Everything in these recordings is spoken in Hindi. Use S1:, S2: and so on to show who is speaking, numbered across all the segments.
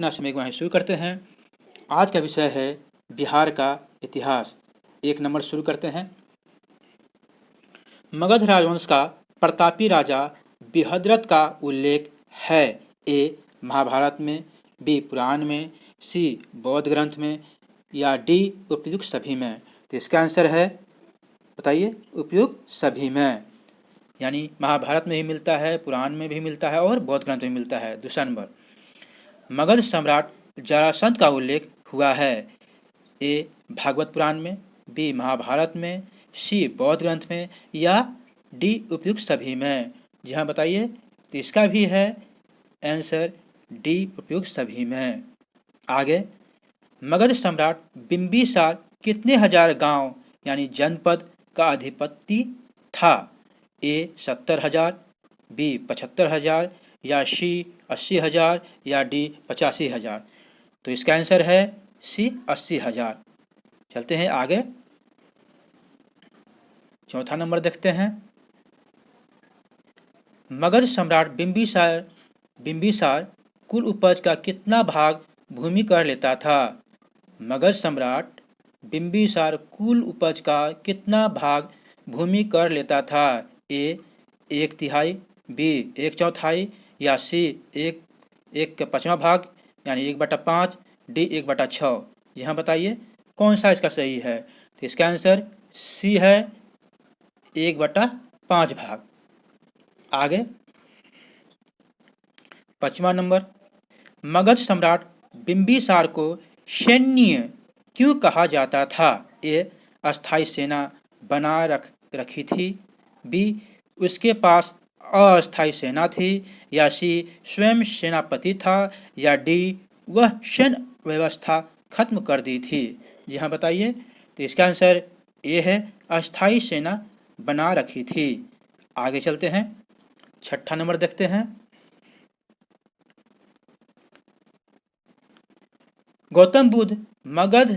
S1: अपना समय वहीं शुरू करते हैं। आज का विषय है बिहार का इतिहास। 1 नंबर शुरू करते हैं। मगध राजवंश का प्रतापी राजा बृहद्रथ का उल्लेख है। ए महाभारत में, बी पुराण में, सी बौद्ध ग्रंथ में या डी उपयुक्त सभी में। तो इसका आंसर है, बताइए, उपयुक्त सभी में। यानी महाभारत में भी मिलता है, पुराण में भी मिलता है और बौद्ध ग्रंथ में मिलता है। दूसरा नंबर, मगध सम्राट जरासंध का उल्लेख हुआ है। ए भागवत पुराण में, बी महाभारत में, सी बौद्ध ग्रंथ में या डी उपयुक्त सभी में। जी हाँ, बताइए। तो इसका भी है आंसर डी उपयुक्त सभी में। आगे, मगध सम्राट बिंबिसार कितने हजार गांव यानी जनपद का अधिपति था। ए 70,000, बी 75,000 या सी 80,000 या डी 85,000। तो इसका आंसर है सी 80,000। चलते हैं आगे, चौथा नंबर देखते हैं। मगध सम्राट बिंबिसार कुल उपज का कितना भाग भूमि कर लेता था। मगध सम्राट बिंबिसार कुल उपज का कितना भाग भूमि कर लेता था। ए 1/3, बी 1/4 या सी 1/5 भाग यानी 1/5, डी 1/6। यहाँ बताइए कौन सा इसका सही है। तो इसका आंसर सी है 1/5 भाग। आगे, 5वां नंबर, मगध सम्राट बिंबिसार को सैन्य क्यों कहा जाता था। ए अस्थायी सेना बना रखी थी, बी उसके पास अस्थायी सेना थी या सी स्वयं सेनापति था या डी वह सैन्य व्यवस्था खत्म कर दी थी। जी हाँ, बताइए। तो इसका आंसर ए है अस्थायी सेना बना रखी थी। आगे चलते हैं, 6ठा नंबर देखते हैं। गौतम बुद्ध मगध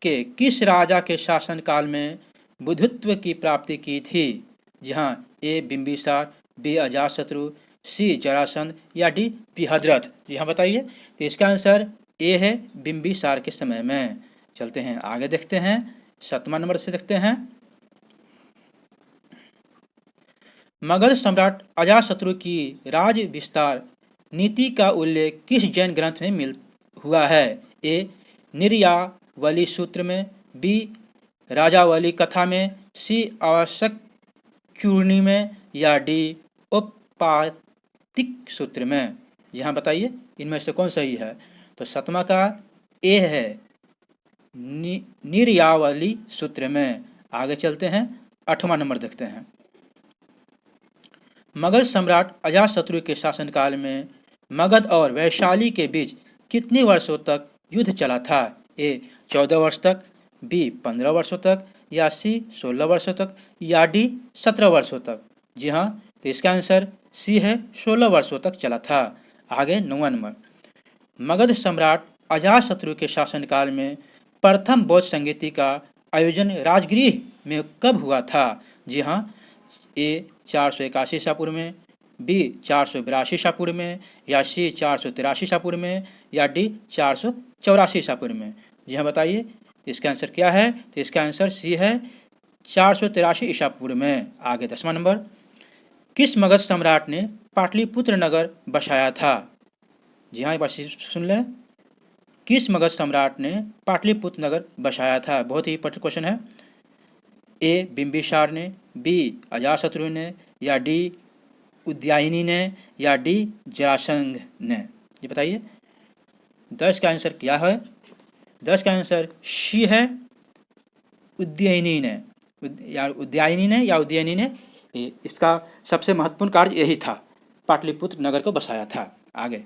S1: के किस राजा के शासनकाल में बुद्धत्व की प्राप्ति की थी। जी हाँ, ए बिंबिसार, बी अजातशत्रु, सी जरासंध या डी बृहद्रथ। जी हाँ, बताइए। तो इसका आंसर ए है बिंबिसार के समय में। चलते हैं आगे, देखते हैं 7वां नंबर से देखते हैं। मगध सम्राट अजातशत्रु की राज विस्तार नीति का उल्लेख किस जैन ग्रंथ में हुआ है। ए निर्यावली सूत्र में, बी राजावली कथा में, सी आवश्यक चूर्णी में या डी औपातिक सूत्र में। यहाँ बताइए इनमें से कौन सही है। तो 7वां का ए है निर्यावली सूत्र में। आगे चलते हैं, 8वां नंबर देखते हैं। मगध सम्राट अजातशत्रु के शासनकाल में मगध और वैशाली के बीच कितने वर्षों तक युद्ध चला था। ए 14 वर्ष तक, बी 15 वर्षों तक या सी 16 वर्षों तक या डी 17 वर्षों तक। जी हाँ, तो इसका आंसर सी है 16 वर्षों तक चला था। आगे 9वां नंबर, मगध सम्राट अजातशत्रु के शासनकाल में प्रथम बौद्ध संगीति का आयोजन राजगृह में कब हुआ था। जी हाँ, ए 481 ईसा पूर्व में, बी 482 ईसा पूर्व में या सी 483 ईसा पूर्व में या डी 484 ईसा पूर्व में। जी हाँ, बताइए। तो इसका आंसर क्या है। तो इसका आंसर सी है 483 ईसा पूर्व में। आगे 10वां नंबर, किस मगध सम्राट ने पाटलिपुत्र नगर बसाया था। जी हाँ, एक बार सुन लें। किस मगध सम्राट ने पाटलिपुत्र नगर बसाया था। बहुत ही इंपॉर्टेंट क्वेश्चन है। ए बिंबिसार ने, बी अजातशत्रु ने या डी उदयायनी ने या डी जरासंध ने। ये बताइए 10 का आंसर क्या है। 10 का आंसर सी है उदयनी ने या उदयनी ने। इसका सबसे महत्वपूर्ण कार्य यही था, पाटलिपुत्र नगर को बसाया था। आगे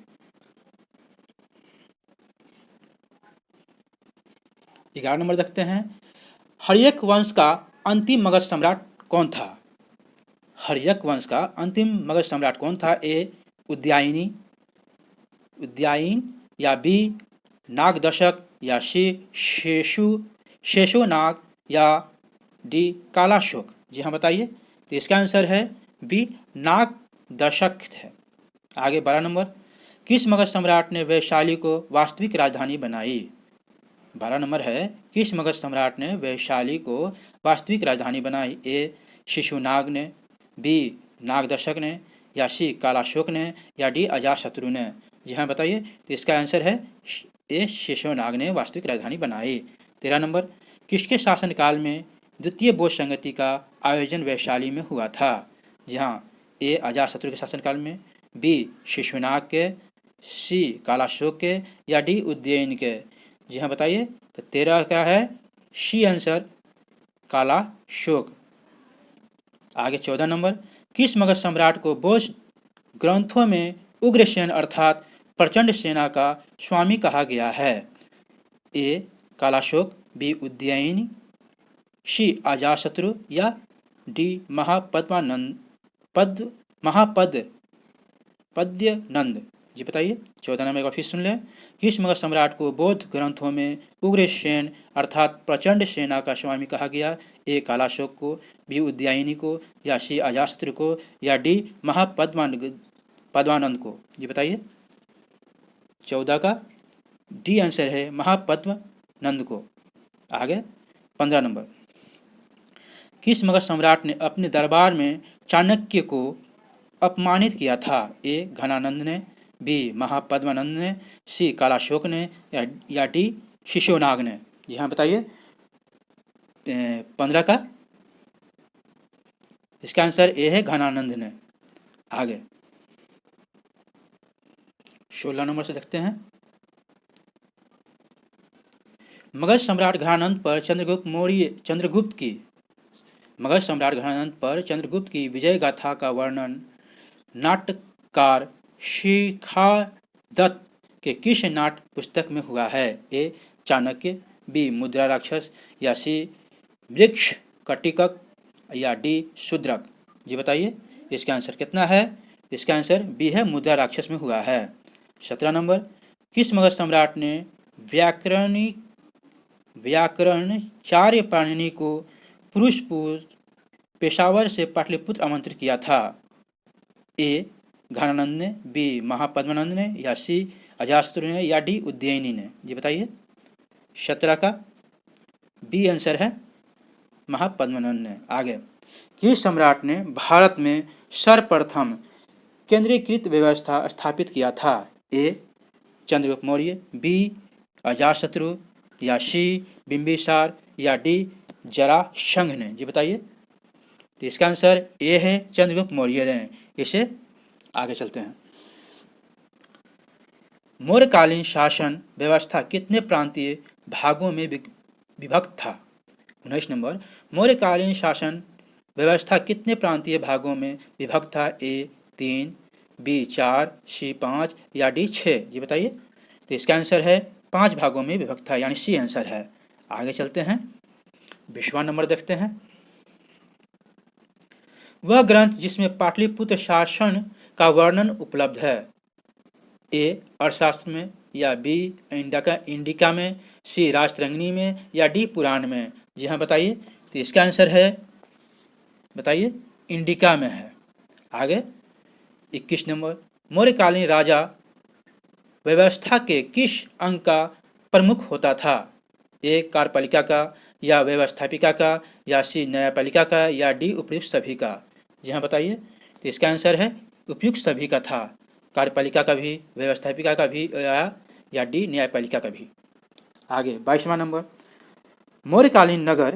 S1: 11 नंबर देखते हैं। हर्यक वंश का अंतिम मगध सम्राट कौन था। हर्यक वंश का अंतिम मगध सम्राट कौन था। ए उदयायन या बी नागदशक या सी शेषोनाग या डी कालाशोक। जी हाँ, बताइए। तो इसका आंसर है बी नागदशक है। आगे 12 नंबर, किस मगध सम्राट ने वैशाली को वास्तविक राजधानी बनाई? 12 नंबर है, किस मगध सम्राट ने वैशाली को वास्तविक राजधानी बनाई? ए शिशुनाग ने, बी नागदशक ने, या सी कालाशोक ने, या डी अजातशत्रु ने? जी हाँ बताइए। तो इसका आंसर है ए शिशुनाग ने वास्तविक राजधानी बनाई। 13 नंबर, किसके शासनकाल में द्वितीय बौद्ध संगति का आयोजन वैशाली में हुआ था? जी हाँ, ए अजातशत्रु के शासनकाल में, बी शिशुनाग के, सी कालाशोक के, या डी उज्जैन के? जी हाँ बताइए। तो 13 का है सी आंसर, कालाशोक। आगे 14 नंबर, किस मगध सम्राट को बौद्ध ग्रंथों में उग्रसेन अर्थात प्रचंड सेना का स्वामी कहा गया है? ए कालाशोक, बी उज्जैन, सी अजातशत्रु, या डी पद्यनंद? जी बताइए। 14 नंबर एक बार फिर सुन लें। किस मगध सम्राट को बौद्ध ग्रंथों में उग्रसेन अर्थात प्रचंड सेना का स्वामी कहा गया? ए कालाशोक को, बी उज्जैनी को, या सी अजातशत्रु को, या डी पद्मानंद को? जी बताइए। 14 का डी आंसर है महापद्मनंद को। आगे 15 नंबर, किस मगध सम्राट ने अपने दरबार में चाणक्य को अपमानित किया था? ए घनानंद ने, बी महापद्मानंद ने, सी कालाशोक ने, या डी शिशुनाग ने? जी हाँ बताइए। 15 का इसका आंसर ए है घनानंद ने। आगे 16 नंबर से देखते हैं। मगध सम्राट घनानंद पर चंद्रगुप्त की विजय गाथा का वर्णन नाट्यकार शिखादत्त के किस नाट्य पुस्तक में हुआ है? ए चाणक्य, बी मुद्रा राक्षस, या सी वृक्ष कटिकक, या डी शूद्रक? जी बताइए। इसका आंसर कितना है? इसका आंसर बी है, मुद्रा राक्षस में हुआ है। 17 नंबर, किस मगध सम्राट ने व्याकरणाचार्य पाणिनि को पुरुषपुर पेशावर से पाटलिपुत्र आमंत्रित किया था? ए घनानंद ने, बी महापद्मानंद ने, या सी अजातशत्रु ने, या डी उज्जैनी ने? जी बताइए। 17 का बी आंसर है, महापद्मानंद ने। आगे, किस सम्राट ने भारत में सर्वप्रथम केंद्रीकृत व्यवस्था स्थापित किया था? ए चंद्रगुप्त मौर्य, बी अजातशत्रु, या सी बिंबिसार, या डी जरासंघ ने? जी बताइए। तो इसका आंसर ए है, चंद्रगुप्त मौर्य ने। इसे आगे चलते हैं। मौर्यकालीन शासन व्यवस्था कितने प्रांतीय भागों में विभक्त था? 19 नंबर, मौर्यकालीन शासन व्यवस्था कितने प्रांतीय भागों में विभक्त था? ए 3, बी 4, सी 5, या डी 6? जी बताइए। तो इसका आंसर है 5 भागों में विभक्त था, यानी सी आंसर है। आगे चलते हैं, 20वां नंबर देखते हैं। वह ग्रंथ जिसमें पाटलिपुत्र शासन का वर्णन उपलब्ध है? ए अर्थशास्त्र में, या बी इंडिका में, सी राजतरंगिणी में, या डी पुराण में? जी हाँ बताइए। तो इसका आंसर है, बताइए, इंडिका में है। आगे 21 नंबर, मौर्यकालीन राजा व्यवस्था के किस अंग का प्रमुख होता था? ए कार्यपालिका का, या व्यवस्थापिका का, या सी न्यायपालिका का, या डी उपयुक्त सभी का? जी हाँ बताइए। तो इसका आंसर है उपयुक्त सभी का था, कार्यपालिका का भी, व्यवस्थापिका का भी, या डी न्यायपालिका का भी। आगे 22वां नंबर, मौर्यकालीन नगर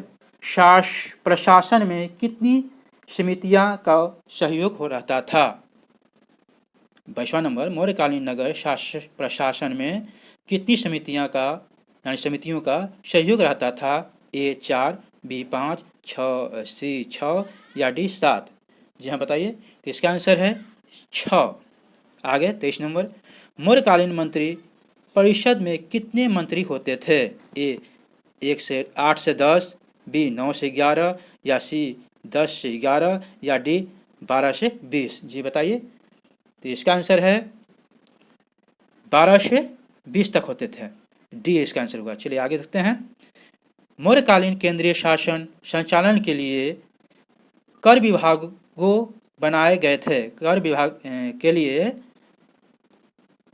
S1: प्रशासन में कितनी समितियां का सहयोग हो रहता था? 22वां नंबर, मौर्यकालीन नगर प्रशासन में कितनी समितियों का सहयोग रहता था? ए 4, बी 5, सी 6, या डी 7? जी हाँ बताइए। तो इसका आंसर है 6। आगे 23 नंबर, मौर्यकालीन मंत्री परिषद में कितने मंत्री होते थे? ए 8 से 10, बी 9 से 11, या सी 10 से 11, या डी 12 से 20? जी बताइए। तो इसका आंसर है 12 से 20 तक होते थे, डी इसका आंसर होगा। चलिए आगे देखते हैं। मौर्यकालीन केंद्रीय शासन संचालन के लिए कर विभागों बनाए गए थे। कर विभाग के लिए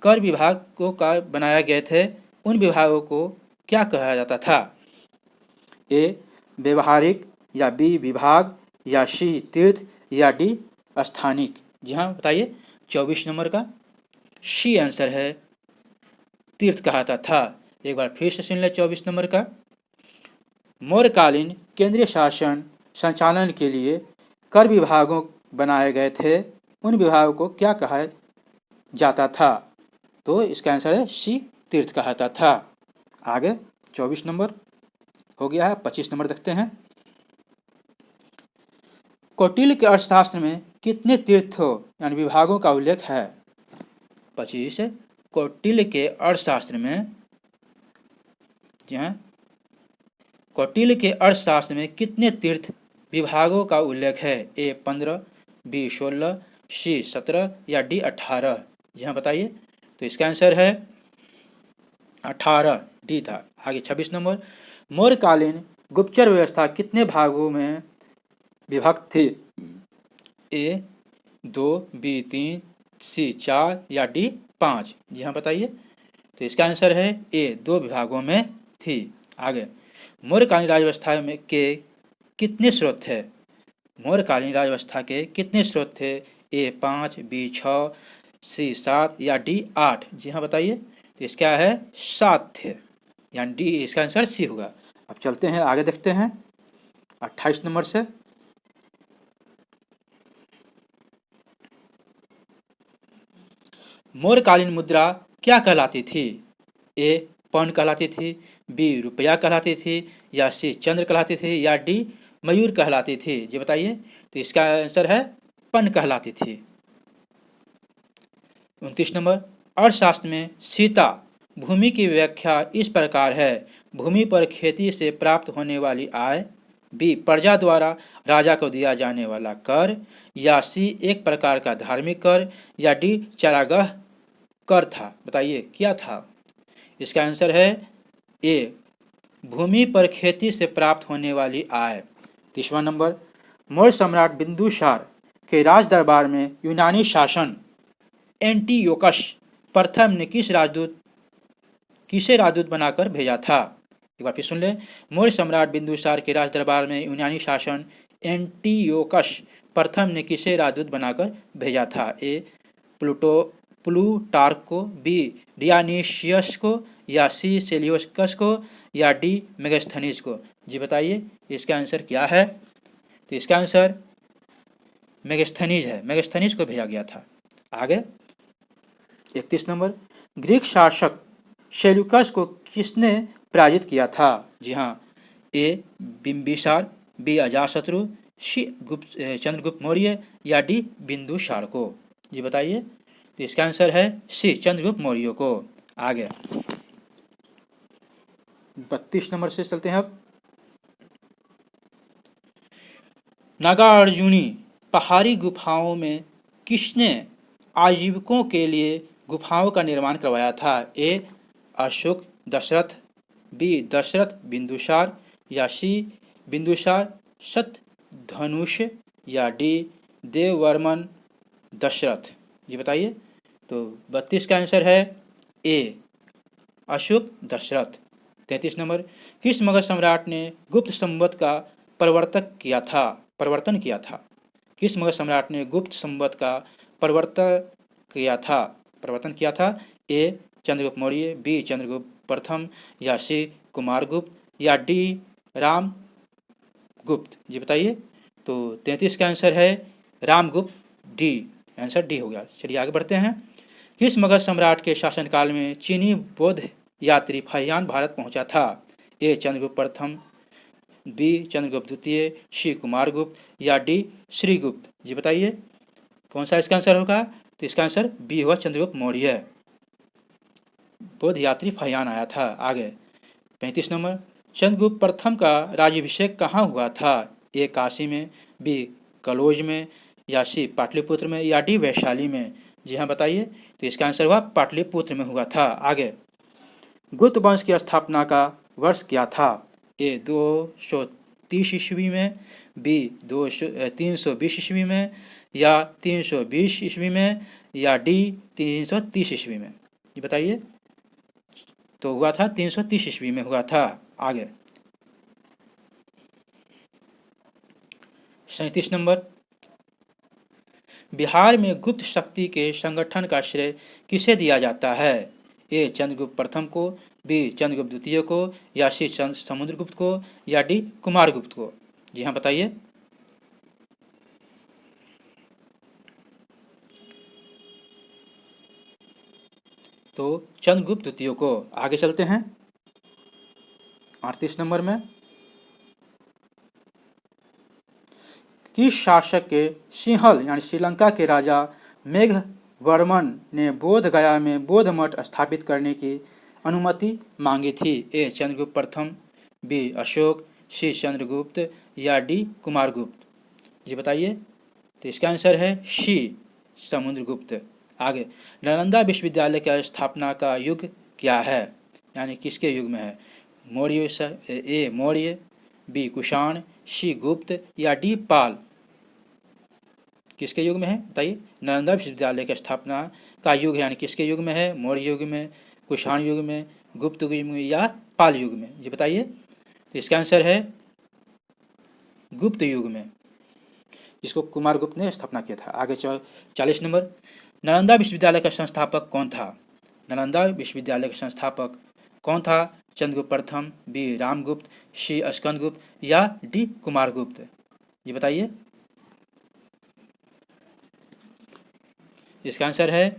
S1: कर विभागों का बनाए गए थे उन विभागों को क्या कहा जाता था? ए व्यवहारिक, या बी विभाग, या सी तीर्थ, या डी स्थानिक। जी हाँ बताइए 24 नंबर का सी आंसर है, तीर्थ कहता था। एक बार फिर से सुन ले 24 नंबर का। मौर्यकालीन केंद्रीय शासन संचालन के लिए कर विभागों बनाए गए थे उन विभागों को क्या कहा जाता था? तो इसका आंसर है सी तीर्थ कहता था। आगे 24 नंबर हो गया है, 25 नंबर देखते हैं। कौटिल्य के अर्थशास्त्र में कितने तीर्थों यानी विभागों का उल्लेख है? 25 कौटिल्य के अर्थशास्त्र में, कौटिल्य के अर्थशास्त्र में कितने तीर्थ विभागों का उल्लेख है? ए 15, बी 16, सी 17, या डी 18। जी हाँ बताइए। तो इसका आंसर है 18, डी था। आगे 26 नंबर मौर्यकालीन गुप्तचर व्यवस्था कितने भागों में विभक्त थी? ए 2, बी 3, सी 4, या डी 5। जी हाँ बताइए। तो इसका आंसर है ए 2 विभागों में थी। आगे मौर्यकालीन राजव्यवस्था में के कितने स्रोत थे? मौर्यकालीन राजव्यवस्था के कितने स्रोत थे? ए 5, बी 6, सी 7, या डी 8। जी हाँ बताइए। तो इसका है 7 थे, यानी डी इसका आंसर सी होगा। अब चलते हैं आगे देखते हैं 28 नंबर से। मौर्यकालीन मुद्रा क्या कहलाती थी? ए पौंड कहलाती थी, बी रुपया कहलाती थी, या सी चंद्र कहलाती थी, या डी मयूर कहलाती थी। जी बताइए। तो इसका आंसर है पन कहलाती थी। 29 नंबर अर्थशास्त्र में सीता भूमि की व्याख्या इस प्रकार है, भूमि पर खेती से प्राप्त होने वाली आय, बी प्रजा द्वारा राजा को दिया जाने वाला कर, या सी एक प्रकार का धार्मिक कर, या डी चारागाह कर था। बताइए क्या था? इसका आंसर है ए भूमि पर खेती से प्राप्त होने वाली आय। 30वां नंबर मौर्य सम्राट बिंदुसार के राज दरबार में यूनानी शासन एंटीयोकस प्रथम ने किसे राजदूत बनाकर भेजा था? एक बार फिर सुन ले। मौर्य सम्राट बिंदुसार के राज दरबार में यूनानी शासन एंटीयोकस प्रथम ने किसे राजदूत बनाकर भेजा था? ए प्लूटार्क को, बी डियानीशियस को, या सी सेल्यूकस को, या डी मेगास्थनीज को। जी बताइए इसका आंसर क्या है? तो इसका आंसर मेगास्थनीज है, मेगास्थनीज को भेजा गया था। आगे 31 नंबर ग्रीक शासक सेल्यूकस को किसने पराजित किया था? जी हाँ, ए बिंबिसार, बी अजातशत्रु, सी चंद्रगुप्त मौर्य, या डी बिंदुसार को। जी बताइए। तो इसका आंसर है सी चंद्रगुप्त मौर्य को। आगे 32 नंबर से चलते हैं। अब नागार्जुनी पहाड़ी गुफाओं में किसने आजीविकों के लिए गुफाओं का निर्माण करवाया था? ए अशोक दशरथ, बी दशरथ बिंदुसार, या सी बिंदुसार शतधनुष, या डी देववर्मन दशरथ। जी बताइए। तो 32 का आंसर है ए अशोक दशरथ। 33 नंबर किस मगध सम्राट ने गुप्त संवत का परिवर्तन किया था? किस मगध सम्राट ने गुप्त संवत का परिवर्तन किया था? ए चंद्रगुप्त मौर्य, बी चंद्रगुप्त प्रथम, या सी कुमारगुप्त, या डी रामगुप्त। जी बताइए। तो 33 का आंसर है रामगुप्त, डी आंसर डी हो गया। चलिए आगे बढ़ते हैं। किस मगध सम्राट के शासनकाल में चीनी बौद्ध यात्री फहियान भारत पहुंचा था? ए चंद्रगुप्त प्रथम, बी चंद्रगुप्त द्वितीय, सी कुमारगुप्त, या डी श्रीगुप्त। जी बताइए कौन सा इसका आंसर होगा? तो इसका आंसर बी होगा चंद्रगुप्त मौर्य। बौद्ध यात्री फहियान आया था। आगे 35 नंबर चंद्रगुप्त प्रथम का राज्याभिषेक कहाँ हुआ था? ए काशी में, बी कलोज में, या सी पाटलिपुत्र में, या डी वैशाली में। जी हाँ बताइए। तो इसका आंसर हुआ पाटलिपुत्र में हुआ था। आगे गुप्त वंश की स्थापना का वर्ष क्या था? ए 230 ईस्वी में, बी 320 ईस्वी में, या 320 ईस्वी में, या डी 330 ईस्वी में। ये बताइए। तो हुआ था 330 ईस्वी में हुआ था। आगे 37 नंबर, बिहार में गुप्त शक्ति के संगठन का श्रेय किसे दिया जाता है? ए चंद्रगुप्त प्रथम को, बी चंद्रगुप्त द्वितीय को, या सी समुद्रगुप्त को, या डी कुमारगुप्त को? जी हाँ बताइए। तो चंद्रगुप्त द्वितीय को। आगे चलते हैं 38 नंबर में, किस शासक के सिंहल यानी श्रीलंका के राजा मेघवर्मन ने बोध गया में बौद्ध मठ स्थापित करने की अनुमति मांगी थी? ए चंद्रगुप्त प्रथम, बी अशोक, सी चंद्रगुप्त, या डी कुमारगुप्त? जी बताइए। तो इसका आंसर है सी समुद्रगुप्त। आगे, नालंदा विश्वविद्यालय की स्थापना का युग क्या है, यानी किसके युग में है? मौर्य, ए मौर्य, बी कुषाण, सी गुप्त, या डी पाल? किसके युग में है बताइए। नालंदा विश्वविद्यालय की स्थापना का युग यानी किसके युग में है? मौर्य युग में, कुषाण युग में, गुप्त युग में, या पाल युग में? जी बताइए। तो इसका आंसर है गुप्त युग में, जिसको कुमारगुप्त ने स्थापना किया था। आगे 40 नंबर, नालंदा विश्वविद्यालय का संस्थापक कौन था? नालंदा विश्वविद्यालय का संस्थापक कौन था? चंद्रगुप्त प्रथम, बी रामगुप्त, सी स्कंदगुप्त, या डी कुमारगुप्त? ये बताइए। इसका आंसर है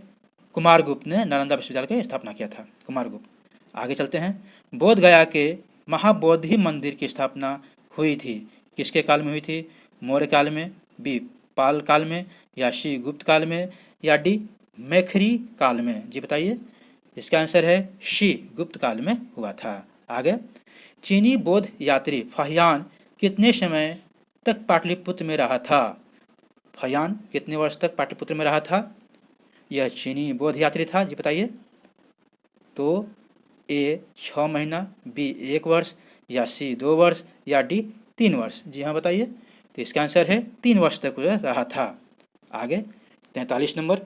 S1: कुमारगुप्त ने नालंदा विश्वविद्यालय की स्थापना किया था, कुमारगुप्त। आगे चलते हैं, बोध गया के महाबोधि मंदिर की स्थापना हुई थी, किसके काल में हुई थी? मौर्य काल में, बी पाल काल में, या सी गुप्त काल में, या डी मैखरी काल में? जी बताइए। इसका आंसर है सी गुप्त काल में हुआ था। आगे, चीनी बौद्ध यात्री फाहियान कितने समय तक पाटलिपुत्र में रहा था? फाहियान कितने वर्ष तक पाटलिपुत्र में रहा था? यह चीनी बौद्ध यात्री था। जी बताइए। तो ए 6 महीना, बी 1 वर्ष, या सी 2 वर्ष, या डी 3 वर्ष? जी हाँ बताइए। तो इसका आंसर है 3 वर्ष तक रहा था। आगे 43 नंबर,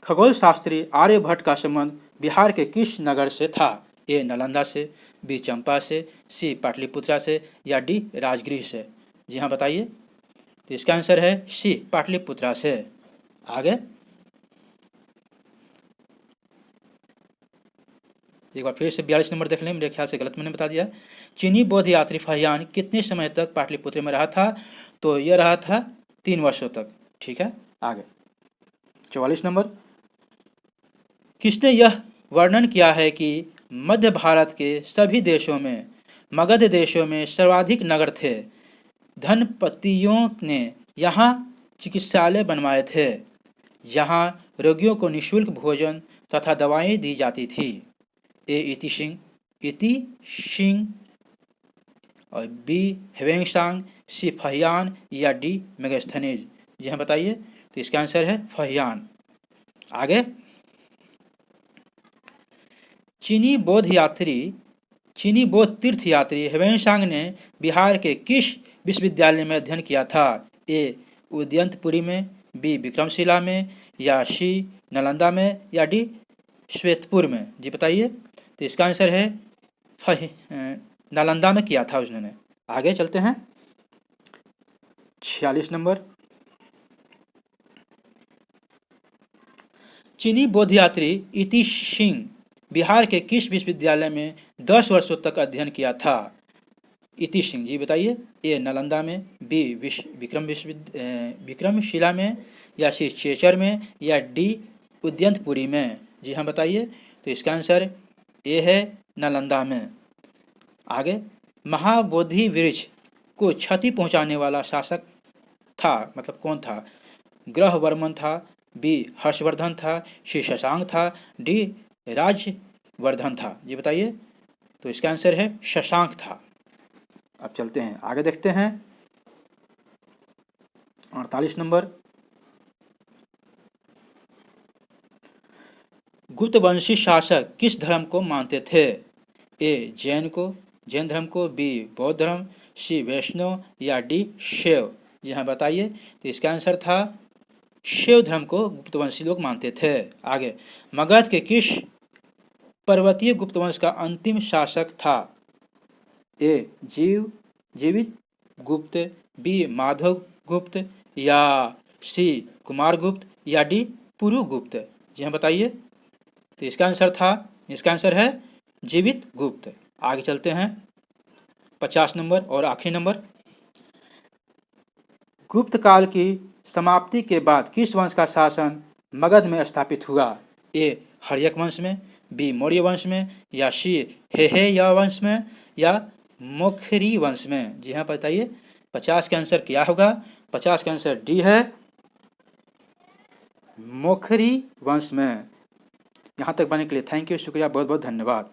S1: खगोल शास्त्री आर्यभट्ट का संबंध बिहार के किस नगर से था? ए नालंदा से, बी चंपा से, सी पाटलिपुत्रा से, या डी राजगृह से? जी हाँ बताइए। तो इसका आंसर है सी पाटलिपुत्रा से। आगे एक बार फिर से 42 नंबर देख लें, मेरे ख्याल से गलत मैंने बता दिया। चीनी बौद्ध यात्री फाहियान कितने समय तक पाटलिपुत्र में रहा था? तो यह रहा था 3 वर्षों तक। ठीक है। आगे 44 नंबर, किसने यह वर्णन किया है कि मध्य भारत के सभी देशों में मगध देशों में सर्वाधिक नगर थे, धनपतियों ने यहाँ चिकित्सालय बनवाए थे, यहाँ रोगियों को निःशुल्क भोजन तथा दवाएं दी जाती थी? ए इति सिंह, और बी हेवेंगसांग, सी फहियान, या डी मेगास्थनीज? जी हाँ बताइए। तो इसका आंसर है फहियान। आगे, चीनी बौद्ध तीर्थ यात्री हेवेंसांग ने बिहार के किस विश्वविद्यालय में अध्ययन किया था? ए उदयंतपुरी में, बी विक्रमशिला में, या सी नालंदा में, या डी श्वेतपुर में? जी बताइए। तो इसका आंसर है नालंदा में किया था उन्होंने। आगे चलते हैं 46 नंबर, चीनी बौद्ध यात्री इति सिंह बिहार के किस विश्वविद्यालय में 10 वर्षों तक अध्ययन किया था? इति सिंह जी बताइए। ए नालंदा में, बी विक्रमशिला में, या सी चेचर में, या डी उदयंतपुरी में? जी हाँ बताइए। तो इसका आंसर ए है नालंदा में। आगे, महाबोधि वृक्ष को क्षति पहुंचाने वाला शासक था, मतलब कौन था? ग्रहवर्मन था, बी हर्षवर्धन था, सी शशांक था, डी राजवर्धन था? ये बताइए। तो इसका आंसर है शशांक था। अब चलते हैं आगे, देखते हैं 48 नंबर, गुप्तवंशी शासक किस धर्म को मानते थे? ए जैन धर्म को, बी बौद्ध धर्म, सी वैष्णव, या डी शैव? जी हाँ बताइए। तो इसका आंसर था शैव धर्म को गुप्तवंशी लोग मानते थे। आगे, मगध के किस पर्वतीय गुप्तवंश का अंतिम शासक था? ए जीवित गुप्त, बी माधव गुप्त, या सी कुमार गुप्त, या डी पुरु गुप्त? जी हाँ बताइए। तो इसका आंसर है जीवित गुप्त। आगे चलते हैं 50 नंबर और आखिरी नंबर। गुप्त काल की समाप्ति के बाद किस वंश का शासन मगध में स्थापित हुआ? ए हर्यक वंश में, बी मौर्य वंश में, या सी हेहे वंश में, या मोखरी वंश में? जी हाँ बताइए। 50 का आंसर क्या होगा? 50 का आंसर डी है मोखरी वंश में। यहाँ तक बनने के लिए थैंक यू, शुक्रिया, बहुत बहुत धन्यवाद।